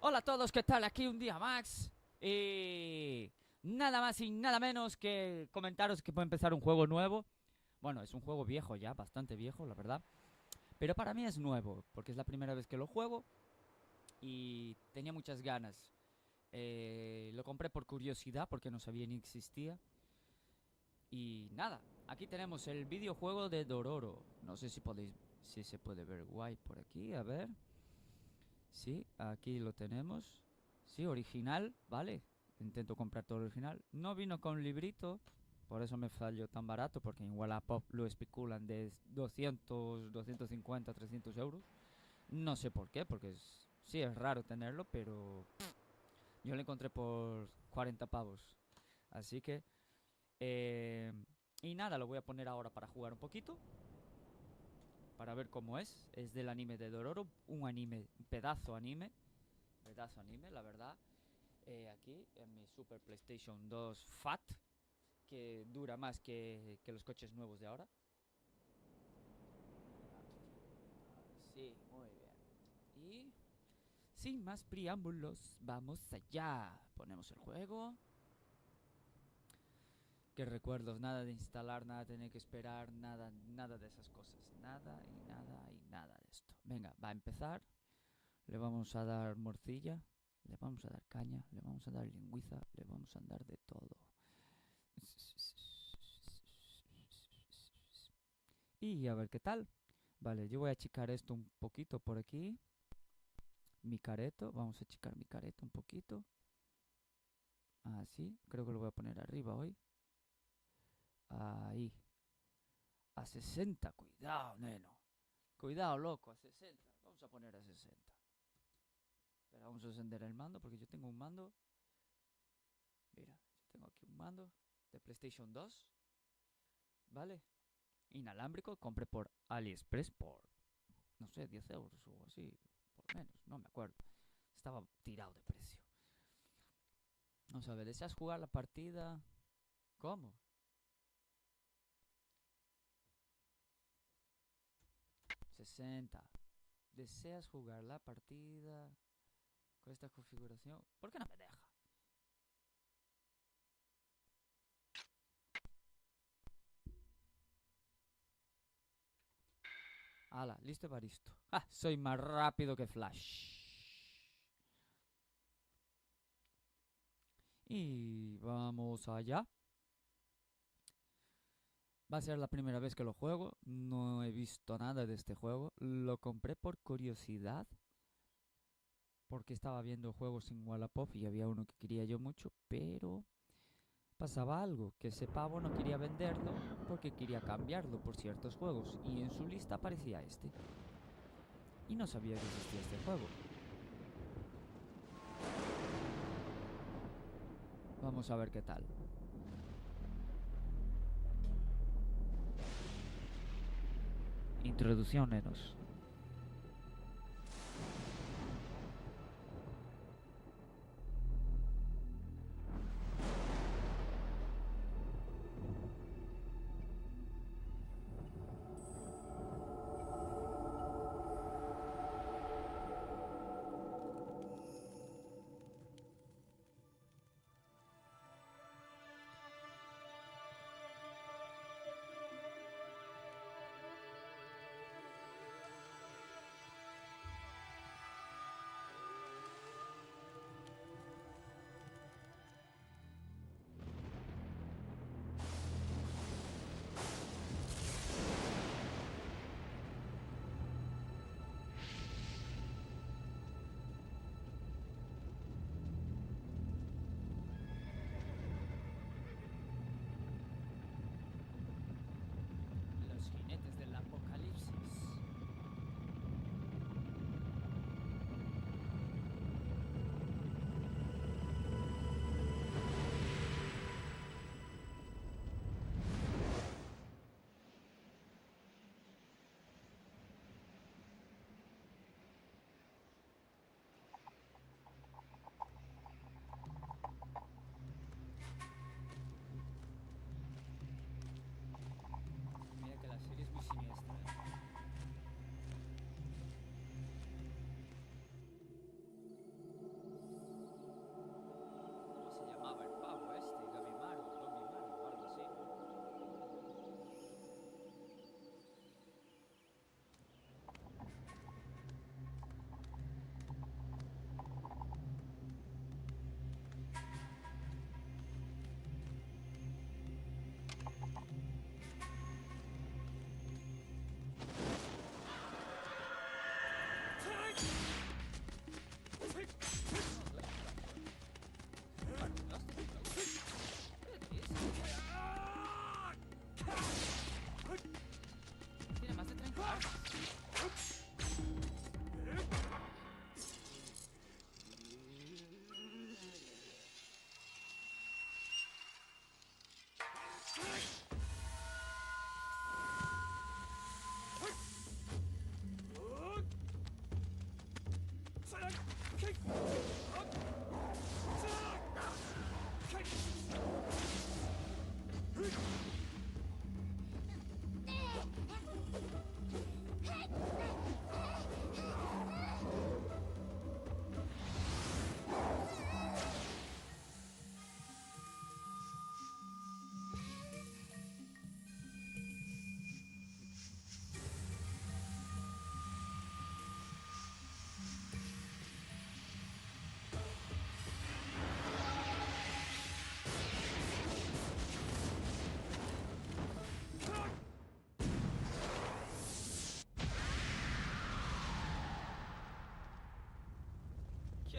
Hola a todos, ¿qué tal? Aquí un día más. Y nada más y nada menos que comentaros que puede empezar un juego nuevo. Bueno, es un juego viejo ya, bastante viejo, la verdad. Pero para mí es nuevo, porque es la primera vez que lo juego y tenía muchas ganas. Lo compré por curiosidad, porque no sabía ni existía. Y nada, aquí tenemos el videojuego de Dororo. No sé si se puede ver guay por aquí, a ver. Sí, aquí lo tenemos. Sí, original, vale. Intento comprar todo original. No vino con librito, por eso me salió tan barato, porque en Wallapop lo especulan de 200, 250, 300 euros. No sé por qué, porque sí es raro tenerlo, pero yo lo encontré por 40 pavos. Así que, eh, y nada, lo voy a poner ahora para jugar un poquito, para ver cómo es. Es del anime de Dororo, un anime, un pedazo anime, la verdad. Aquí en mi Super PlayStation 2 Fat, que dura más que los coches nuevos de ahora. Sí, muy bien. Y sin más preámbulos, vamos allá. Ponemos el juego. Qué recuerdos, nada de instalar, nada de tener que esperar, nada, nada de esas cosas. Nada y nada y nada de esto. Venga, va a empezar. Le vamos a dar morcilla, le vamos a dar caña, le vamos a dar lingüiza, le vamos a dar de todo. Y a ver qué tal. Vale, yo voy a achicar esto un poquito por aquí. Mi careto, vamos a achicar mi careto un poquito. Así, creo que lo voy a poner arriba hoy. Ahí. A 60, cuidado, neno. Cuidado, loco, a 60. Vamos a poner a 60. Pero vamos a encender el mando porque yo tengo un mando. Mira, yo tengo aquí un mando de PlayStation 2. ¿Vale? Inalámbrico, compré por AliExpress por, no sé, 10 euros o así. Por menos, no me acuerdo. Estaba tirado de precio. Vamos a ver, ¿deseas jugar la partida? ¿Cómo? 60. ¿Deseas jugar la partida con esta configuración? ¿Por qué no me deja? Hala, listo para esto. ¡Ah! Soy más rápido que Flash. Y vamos allá. Va a ser la primera vez que lo juego. No he visto nada de este juego. Lo compré por curiosidad, porque estaba viendo juegos en Wallapop y había uno que quería yo mucho, pero pasaba algo, que ese pavo no quería venderlo porque quería cambiarlo por ciertos juegos y en su lista aparecía este. Y no sabía que existía este juego. Vamos a ver qué tal. Introducción, nenos.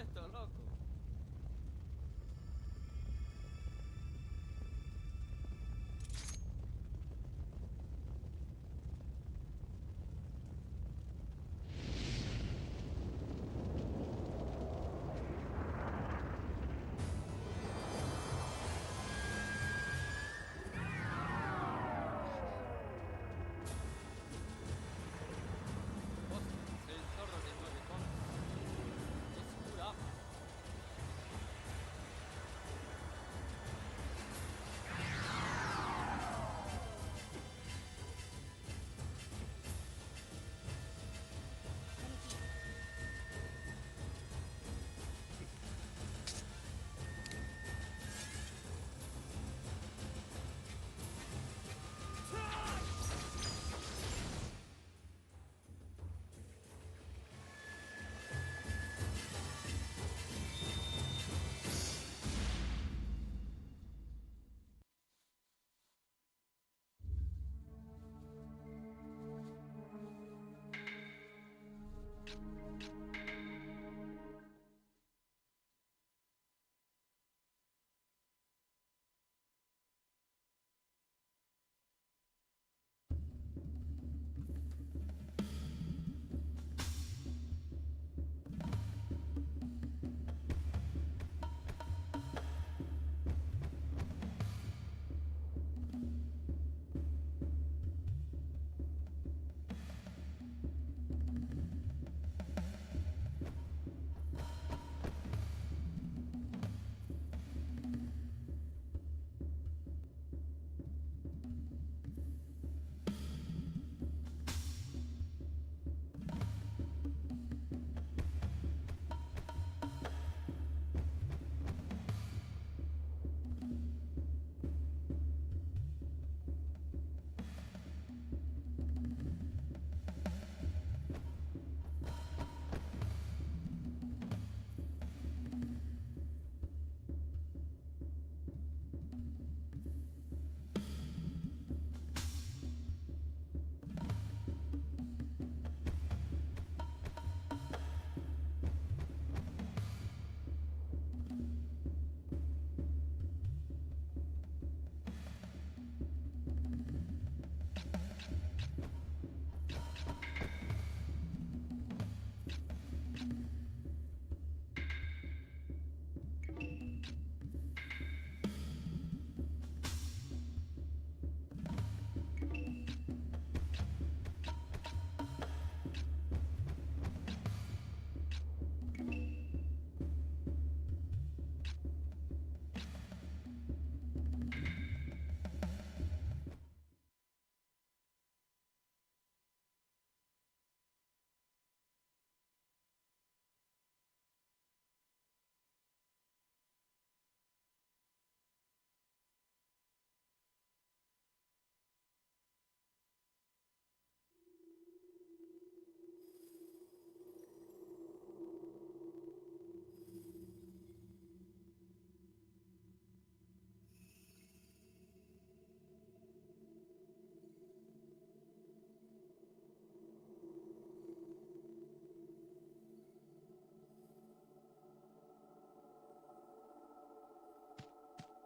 quieto, loco. Hostia, el zorro de 9 tonos. Es pura ama.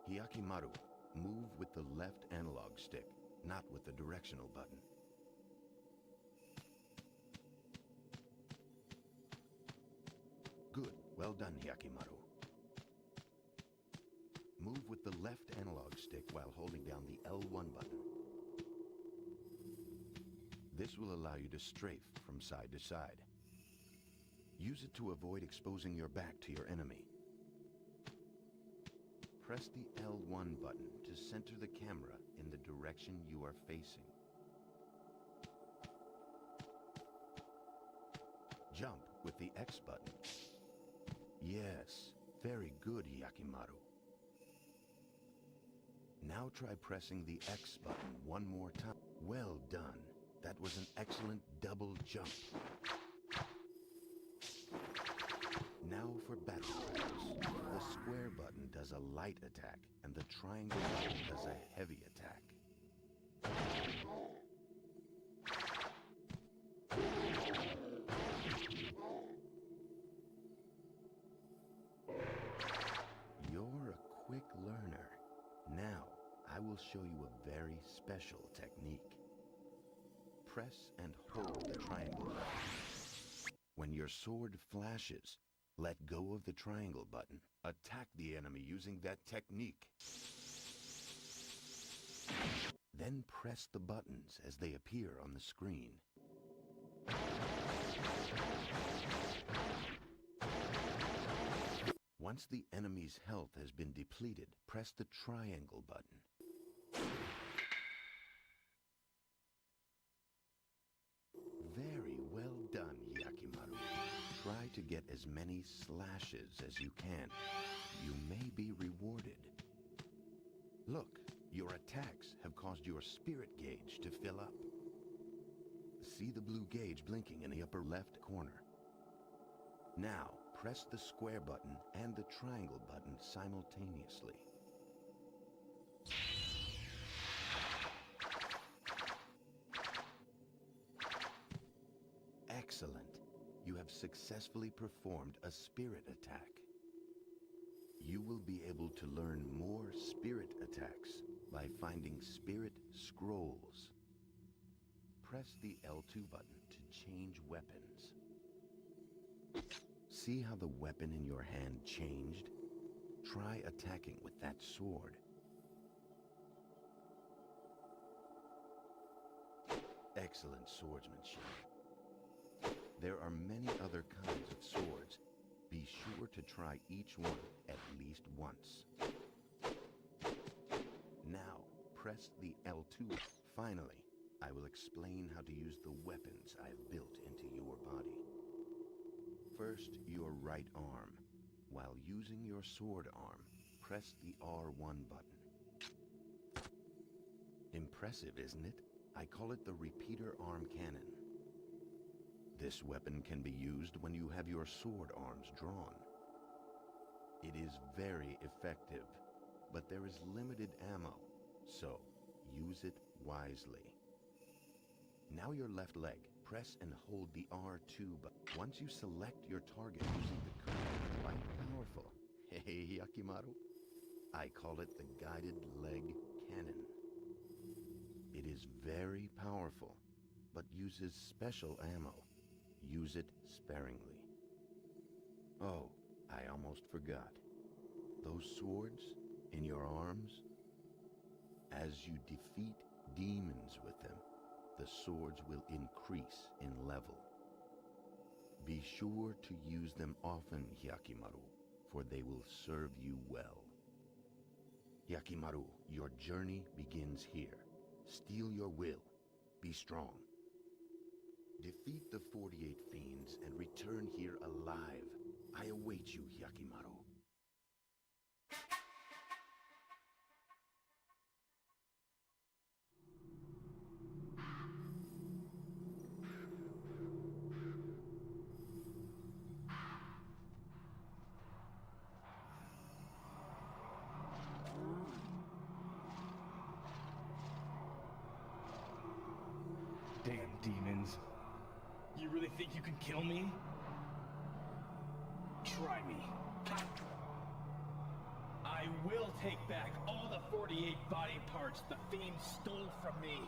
Hyakimaru, move with the left analog stick, not with the directional button. Good. Well done, Hyakimaru. Move with the left analog stick while holding down the L1 button. This will allow you to strafe from side to side. Use it to avoid exposing your back to your enemy. Press the L1 button to center the camera in the direction you are facing. Jump with the X button. Yes, very good, Hyakimaru. Now try pressing the X button one more time. Well done. That was an excellent double jump. Now for battle rounds. The square button does a light attack, and the triangle button does a heavy attack. will show you a very special technique. Press and hold the triangle button. When your sword flashes, let go of the triangle button. Attack the enemy using that technique. Then press the buttons as they appear on the screen. Once the enemy's health has been depleted, press the triangle button. Very well done, Yakimaru. Try to get as many slashes as you can. You may be rewarded. Look, your attacks have caused your spirit gauge to fill up. See the blue gauge blinking in the upper left corner. Now, press the square button and the triangle button simultaneously. Excellent. You have successfully performed a spirit attack. You will be able to learn more spirit attacks by finding spirit scrolls. Press the L2 button to change weapons. See how the weapon in your hand changed? Try attacking with that sword. Excellent swordsmanship. There are many other kinds of swords. Be sure to try each one at least once. Now, press the L2. Finally, I will explain how to use the weapons I've built into your body. First, your right arm. While using your sword arm, press the R1 button. Impressive, isn't it? I call it the repeater arm cannon. This weapon can be used when you have your sword arms drawn. It is very effective, but there is limited ammo, so use it wisely. Now your left leg, press and hold the R2 button. Once you select your target using the curve, it's quite powerful. Hey, Yakimaru. I call it the guided leg cannon. It is very powerful, but uses special ammo. Use it sparingly. Oh, I almost forgot. Those swords in your arms, as you defeat demons with them, the swords will increase in level. Be sure to use them often, Yakimaru, for they will serve you well. Yakimaru, your journey begins here. Steel your will. Be strong. Defeat the 48 fiends and return here alive. I await you, Yakimaru. Damn demons. You really think you can kill me? Try me. I will take back all the 48 body parts the fiends stole from me.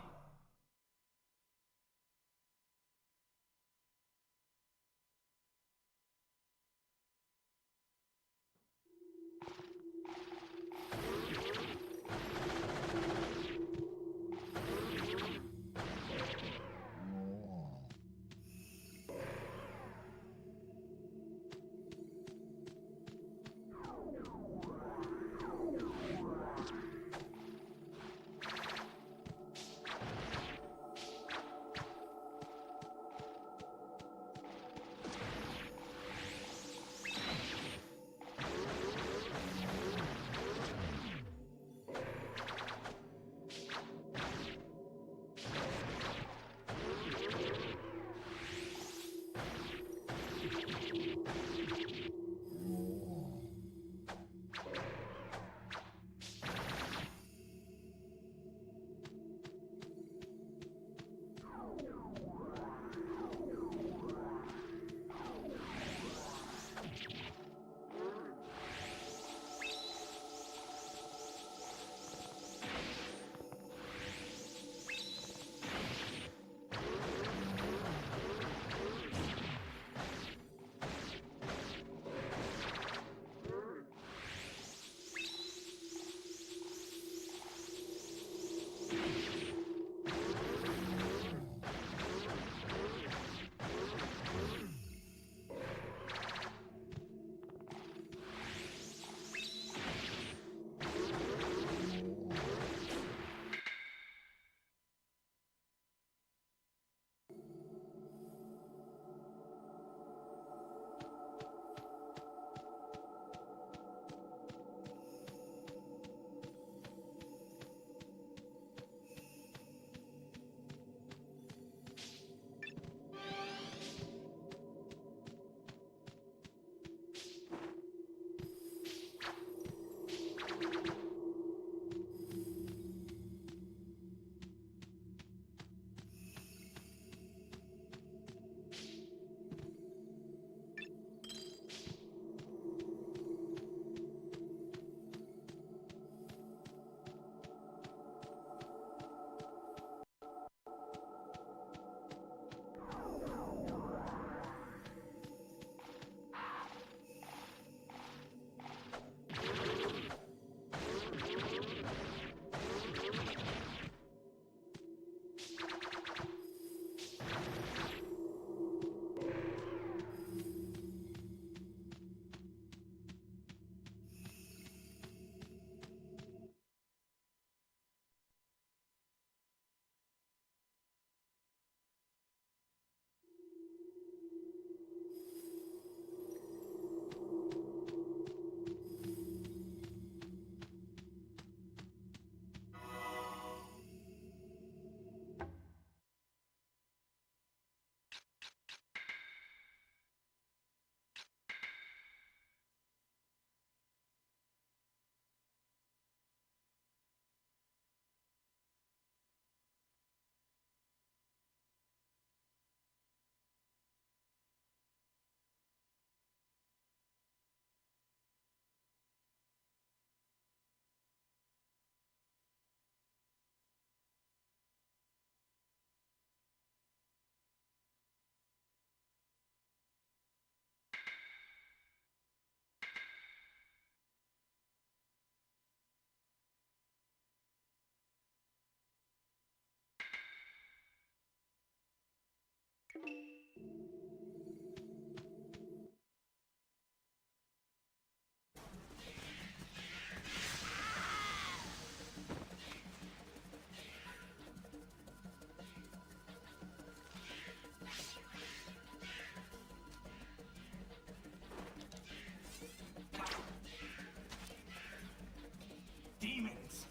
Demons!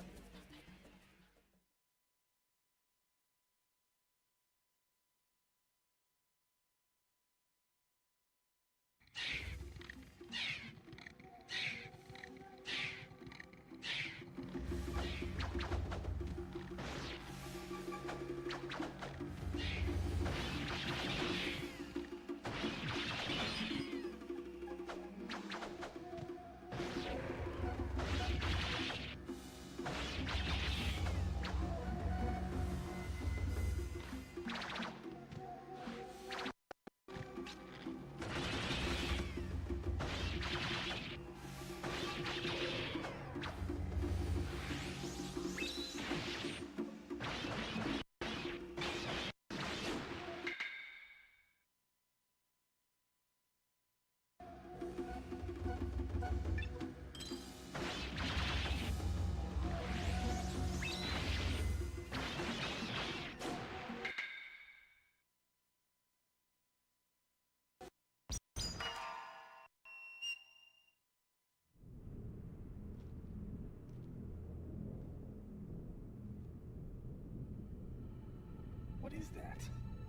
What is that?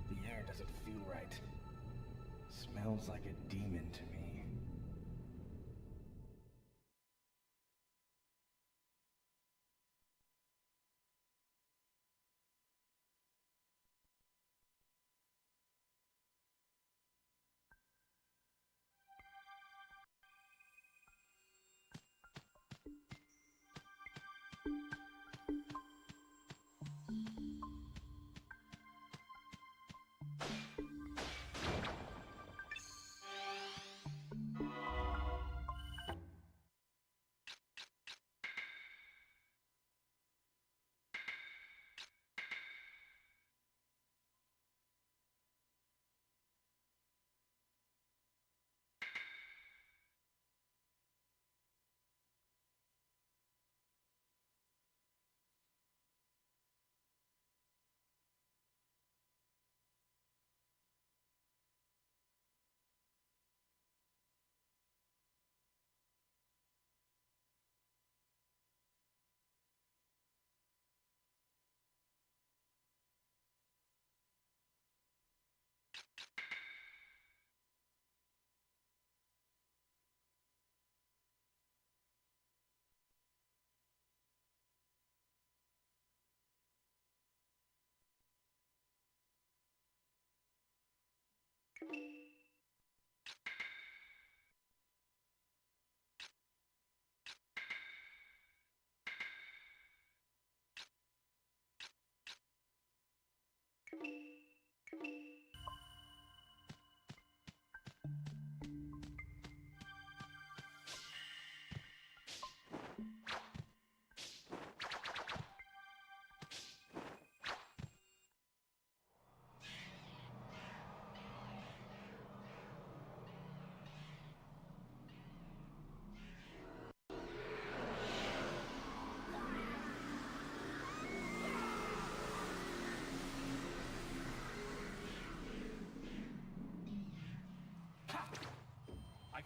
The air doesn't feel right. Smells like a demon to me.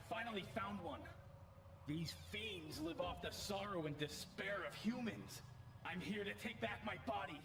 Finally found one. These fiends live off the sorrow and despair of humans. I'm here to take back my body.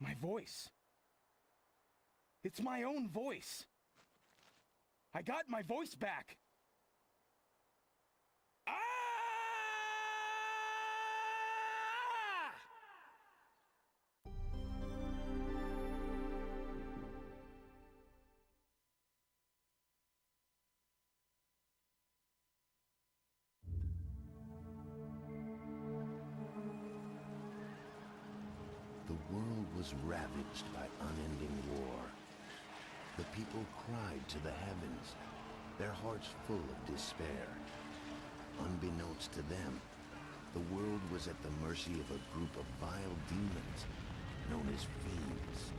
My voice. It's my own voice. I got my voice back. Ah! The world was ravaged by unending war. The people cried to the heavens, their hearts full of despair. Unbeknownst to them, the world was at the mercy of a group of vile demons known as fiends.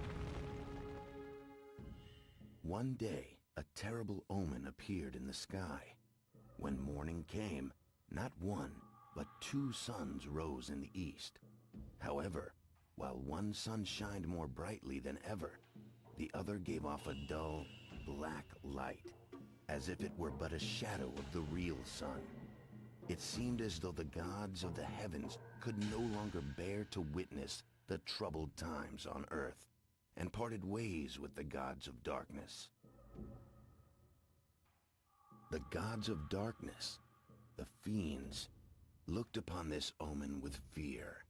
One day, a terrible omen appeared in the sky. When morning came, not one, but two suns rose in the east. However, while one sun shined more brightly than ever, the other gave off a dull, black light, as if it were but a shadow of the real sun. It seemed as though the gods of the heavens could no longer bear to witness the troubled times on earth, and parted ways with the gods of darkness. The gods of darkness, the fiends, looked upon this omen with fear.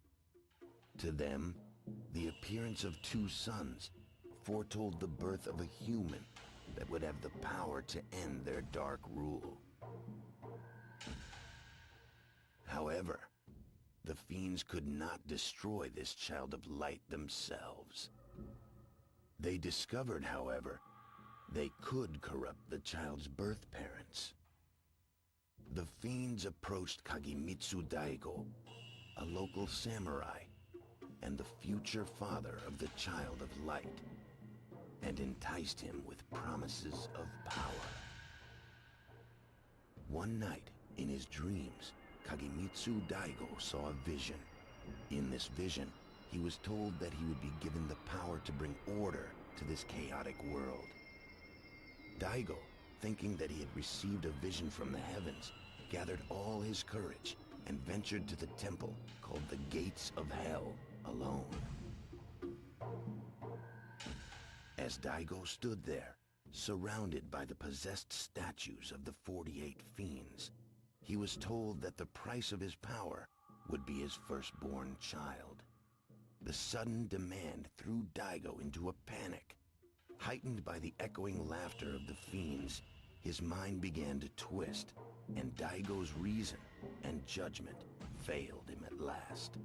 To them, the appearance of two suns foretold the birth of a human that would have the power to end their dark rule. However, the fiends could not destroy this child of light themselves. They discovered, however, they could corrupt the child's birth parents. The fiends approached Kagemitsu Daigo, a local samurai, and the future father of the child of light, and enticed him with promises of power. One night, in his dreams, Kagemitsu Daigo saw a vision. In this vision, he was told that he would be given the power to bring order to this chaotic world. Daigo, thinking that he had received a vision from the heavens, gathered all his courage and ventured to the temple called the Gates of Hell alone. As Daigo stood there, surrounded by the possessed statues of the 48 fiends, he was told that the price of his power would be his firstborn child. The sudden demand threw Daigo into a panic. Heightened by the echoing laughter of the fiends, his mind began to twist, and Daigo's reason and judgment failed him at last.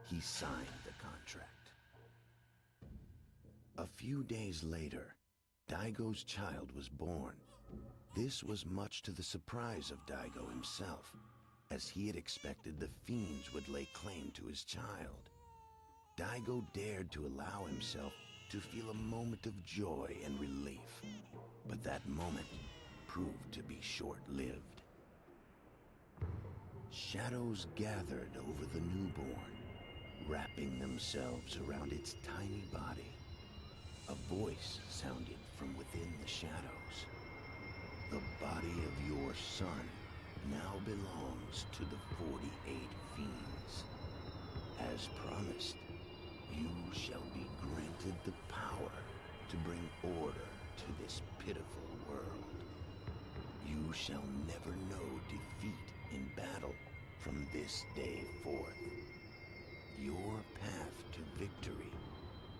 He signed the contract. A few days later, Daigo's child was born. This was much to the surprise of Daigo himself, as he had expected the fiends would lay claim to his child. Daigo dared to allow himself to feel a moment of joy and relief, but that moment proved to be short-lived. Shadows gathered over the newborn, wrapping themselves around its tiny body. A voice sounded from within the shadows. The body of your son now belongs to the 48 fiends. As promised, you shall be granted the power to bring order to this pitiful world. You shall never know defeat in battle from this day forth. Your path to victory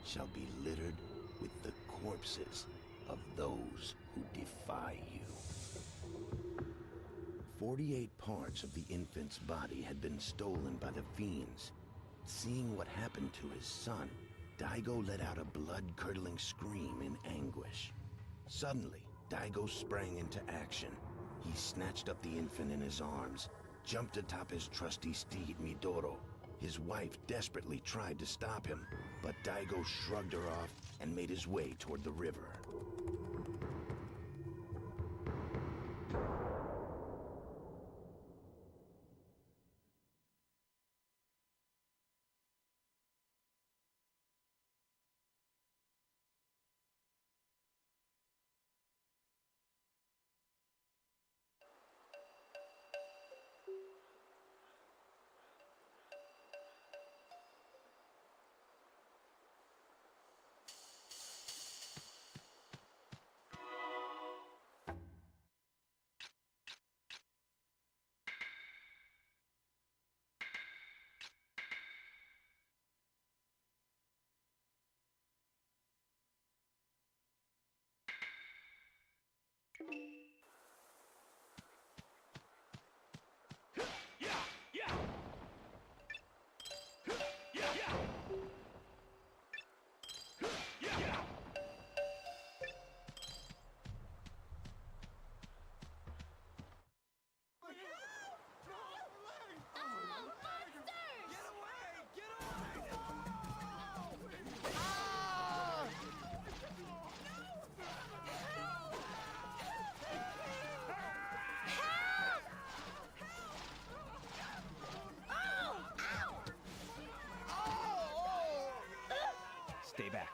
shall be littered with the corpses of those who defy you. 48 parts of the infant's body had been stolen by the fiends. Seeing what happened to his son, Daigo let out a blood-curdling scream in anguish. Suddenly, Daigo sprang into action. He snatched up the infant in his arms, jumped atop his trusty steed, Midoro. His wife desperately tried to stop him, but Daigo shrugged her off and made his way toward the river. Stay back.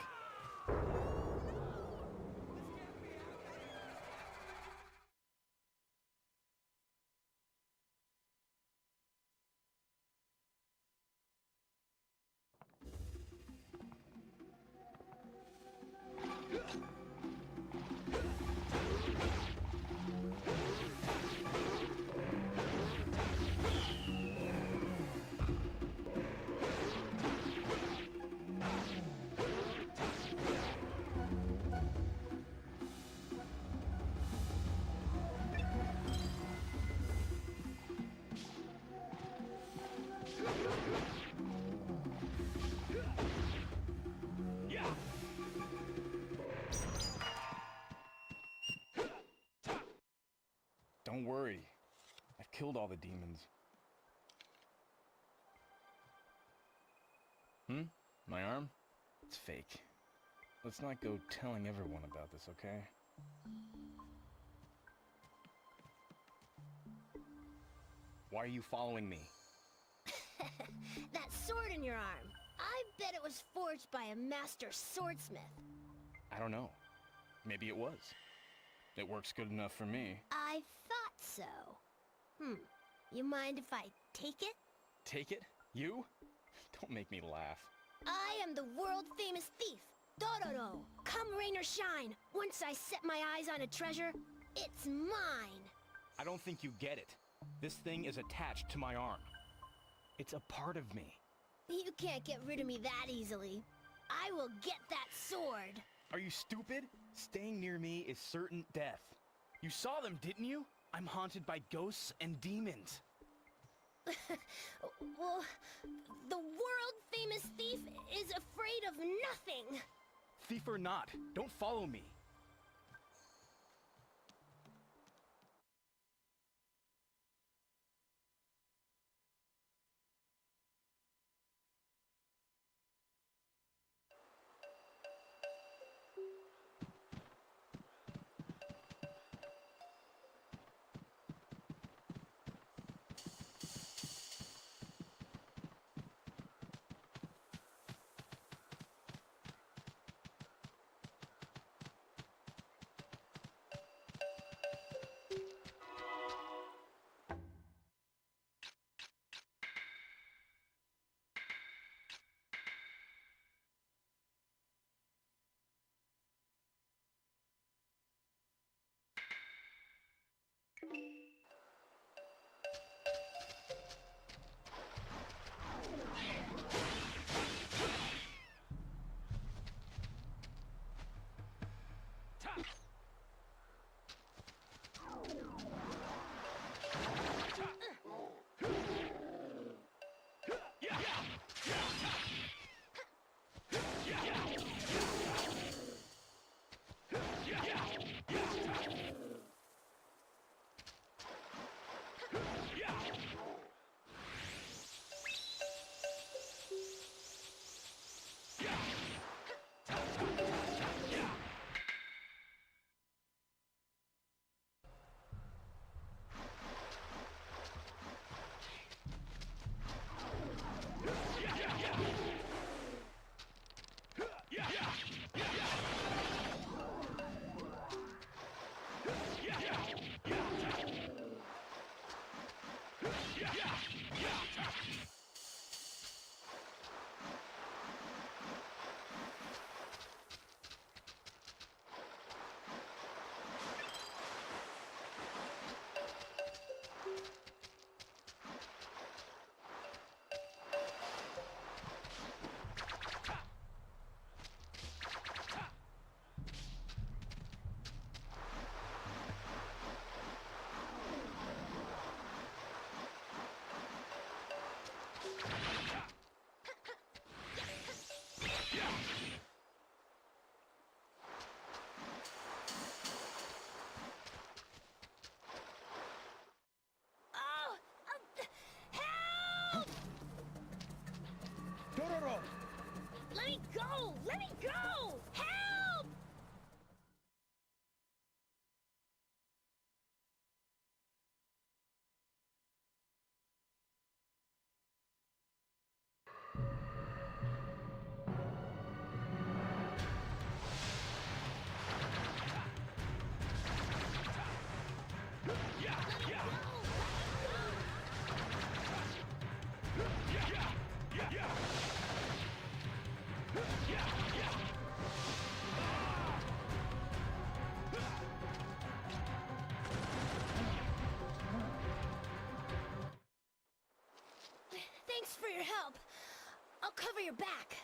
Don't worry. I've killed all the demons. My arm? It's fake. Let's not go telling everyone about this, okay? Why are you following me? That sword in your arm. I bet it was forged by a master swordsmith. I don't know. Maybe it was. It works good enough for me. I thought so. You mind if I take it? Take it? You? Don't make me laugh. I am the world-famous thief, Dororo. Come rain or shine, once I set my eyes on a treasure, it's mine. I don't think you get it. This thing is attached to my arm. It's a part of me. You can't get rid of me that easily. I will get that sword. Are you stupid? Staying near me is certain death. You saw them, didn't you? I'm haunted by ghosts and demons. Well, the world-famous thief is afraid of nothing. Thief or not, don't follow me. Dororo! Let me go! Let me go! Help! your help. I'll cover your back.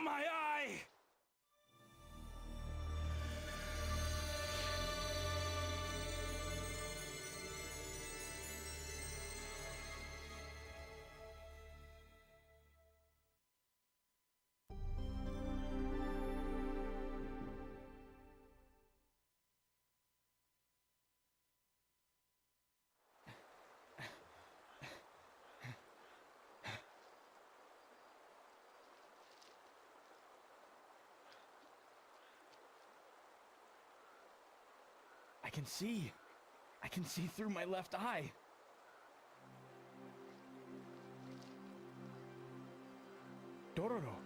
My eye! I can see. I can see through my left eye. Dororo.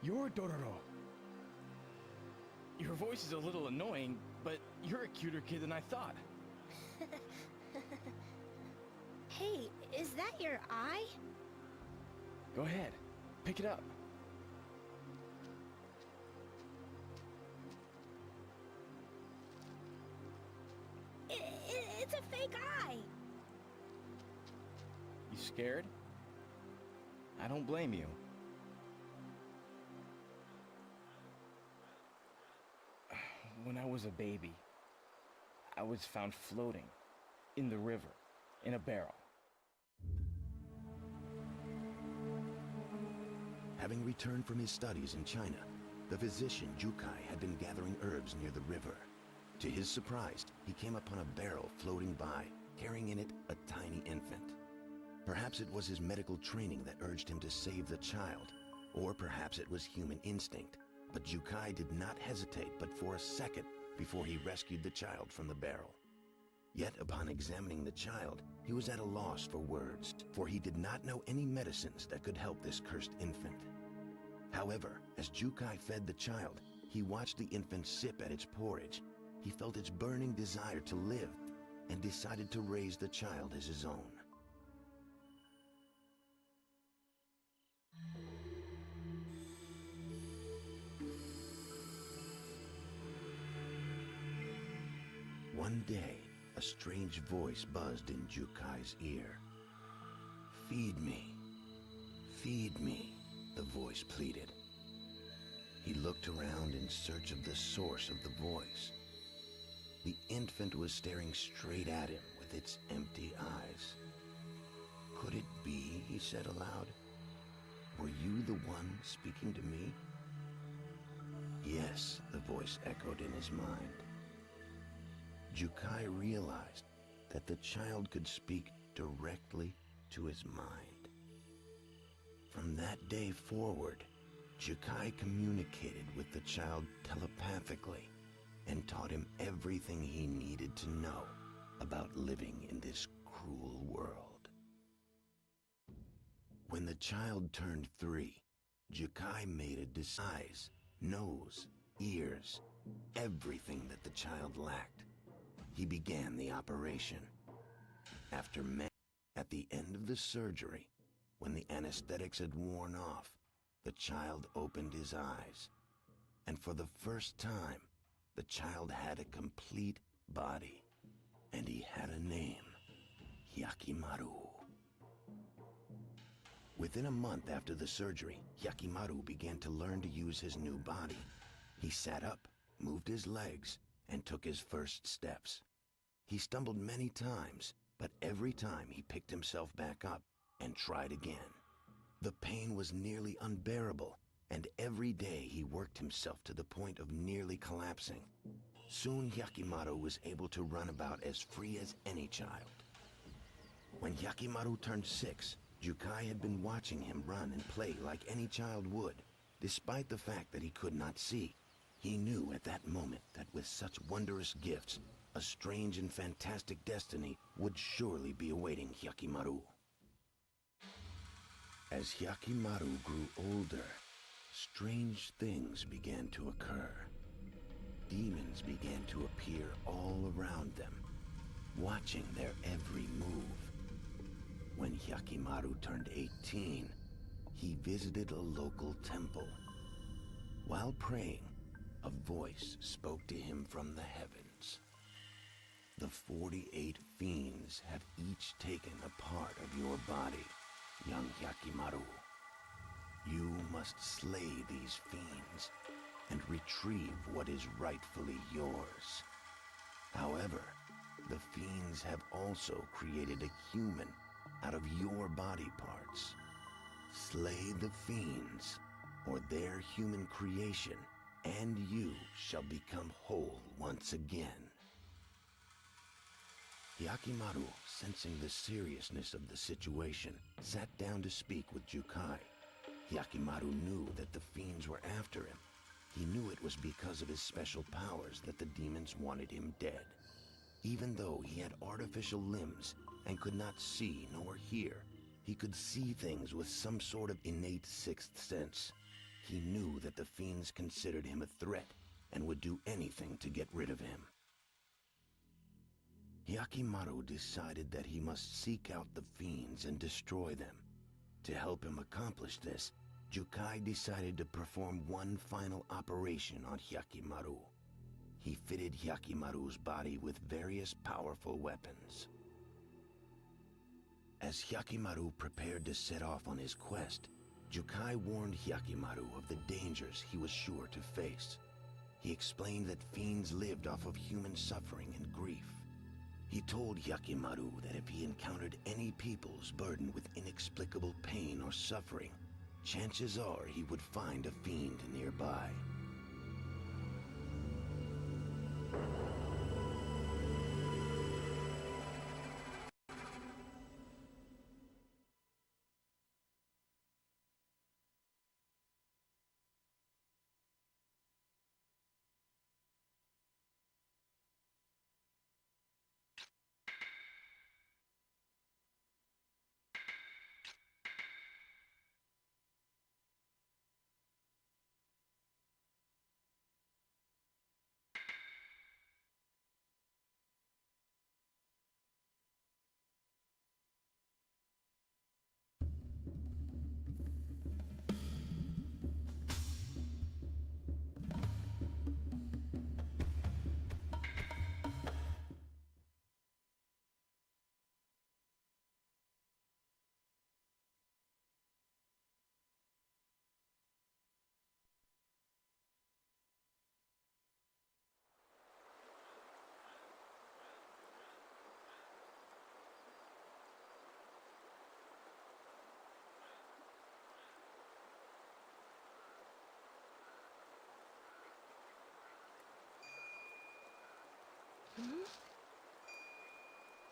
You're Dororo. Your voice is a little annoying, but you're a cuter kid than I thought. Hey, is that your eye? Go ahead. Pick it up. It's a fake eye. You scared? I don't blame you. When I was a baby, I was found floating in the river in a barrel. Having returned from his studies in China, the physician Jukai had been gathering herbs near the river. To his surprise, he came upon a barrel floating by, carrying in it a tiny infant. Perhaps it was his medical training that urged him to save the child, or perhaps it was human instinct. But Jukai did not hesitate but for a second before he rescued the child from the barrel. Yet upon examining the child, he was at a loss for words, for he did not know any medicines that could help this cursed infant. However, as Jukai fed the child, he watched the infant sip at its porridge. He felt its burning desire to live and decided to raise the child as his own. One day, a strange voice buzzed in Jukai's ear. "Feed me. Feed me," the voice pleaded. He looked around in search of the source of the voice. The infant was staring straight at him with its empty eyes. "Could it be?" he said aloud. "Were you the one speaking to me?" "Yes," the voice echoed in his mind. Jukai realized that the child could speak directly to his mind. From that day forward, Jukai communicated with the child telepathically and taught him everything he needed to know about living in this cruel world. When the child turned 3, Jukai made a eyes, nose, ears, everything that the child lacked. He began the operation. At the end of the surgery, when the anesthetics had worn off, the child opened his eyes. And for the first time, the child had a complete body. And he had a name, Hyakimaru. Within a month after the surgery, Hyakimaru began to learn to use his new body. He sat up, moved his legs, and took his first steps. He stumbled many times, but every time he picked himself back up and tried again. The pain was nearly unbearable, and every day he worked himself to the point of nearly collapsing. Soon Hyakimaru was able to run about as free as any child. When Hyakimaru turned 6, Jukai had been watching him run and play like any child would, despite the fact that he could not see. He knew at that moment that with such wondrous gifts, a strange and fantastic destiny would surely be awaiting Hyakimaru. As Hyakimaru grew older, strange things began to occur. Demons began to appear all around them, watching their every move. When Hyakimaru turned 18, he visited a local temple. While praying, a voice spoke to him from the heavens. The 48 fiends have each taken a part of your body, young Hyakimaru. You must slay these fiends and retrieve what is rightfully yours. However, the fiends have also created a human out of your body parts. Slay the fiends, or their human creation, and you shall become whole once again. Hyakimaru, sensing the seriousness of the situation, sat down to speak with Jukai. Hyakimaru knew that the fiends were after him. He knew it was because of his special powers that the demons wanted him dead. Even though he had artificial limbs and could not see nor hear, he could see things with some sort of innate sixth sense. He knew that the fiends considered him a threat and would do anything to get rid of him. Hyakimaru decided that he must seek out the fiends and destroy them. To help him accomplish this, Jukai decided to perform one final operation on Hyakimaru. He fitted Hyakimaru's body with various powerful weapons. As Hyakimaru prepared to set off on his quest, Jukai warned Hyakimaru of the dangers he was sure to face. He explained that fiends lived off of human suffering and grief. He told Hyakimaru that if he encountered any peoples burdened with inexplicable pain or suffering, chances are he would find a fiend nearby.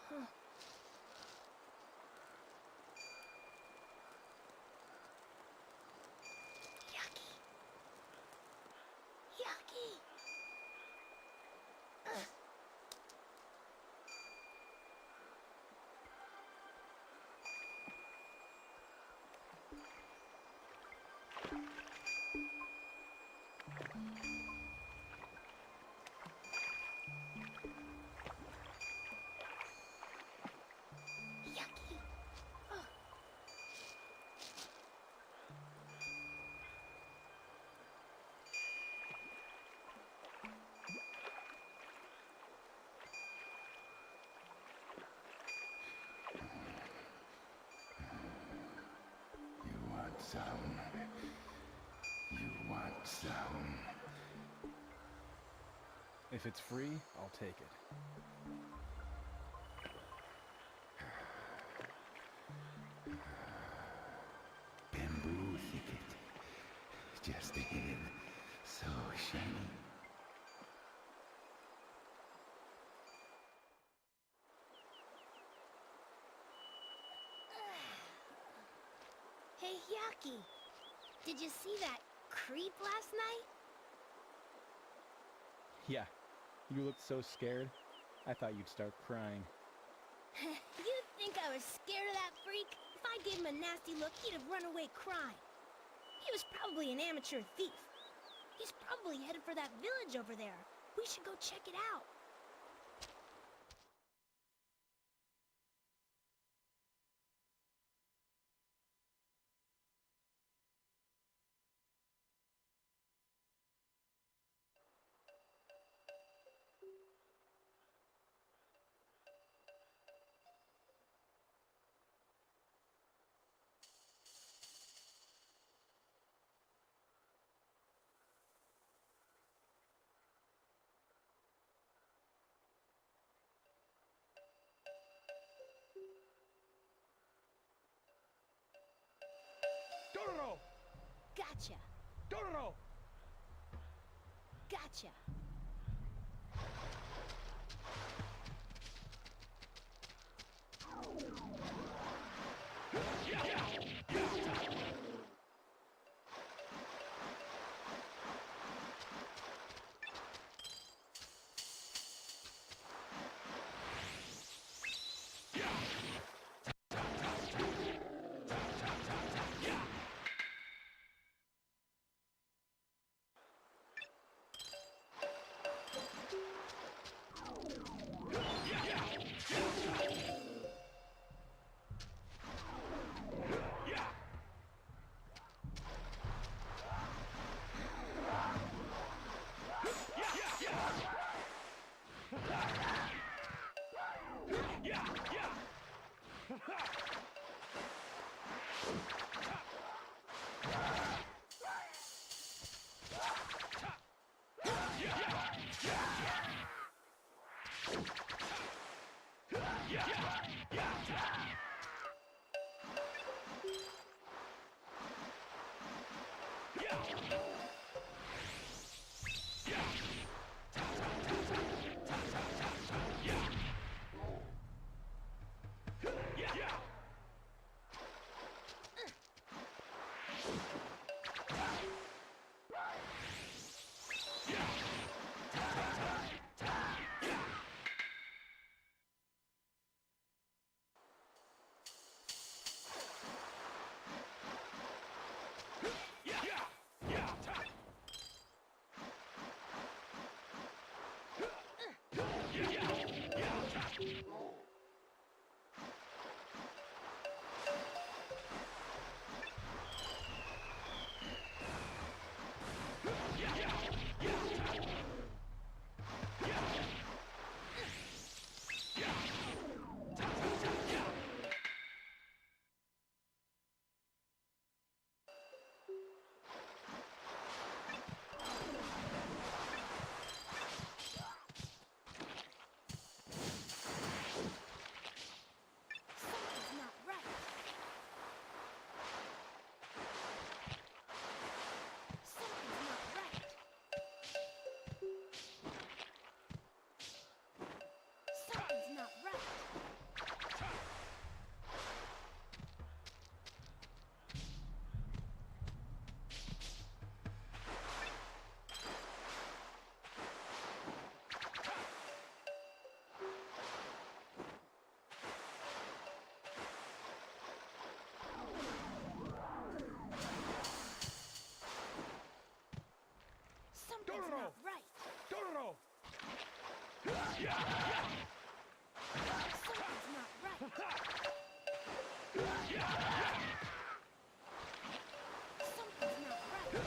Huh. Yucky. Yucky. Yucky. You want some? You want some? If it's free, I'll take it. Bamboo thicket. just ahead. So shiny. Hey, Yaki. Did you see that creep last night? Yeah, you looked so scared. I thought you'd start crying. You think I was scared of that freak? If I gave him a nasty look, he'd have run away crying. He was probably an amateur thief. He's probably headed for that village over there. We should go check it out. Dororo! Gotcha. Dororo! Gotcha. Something's not right. Something's not right. Something's not right. Something's Dororo! not right. Dororo! Something's not right. Something's not right.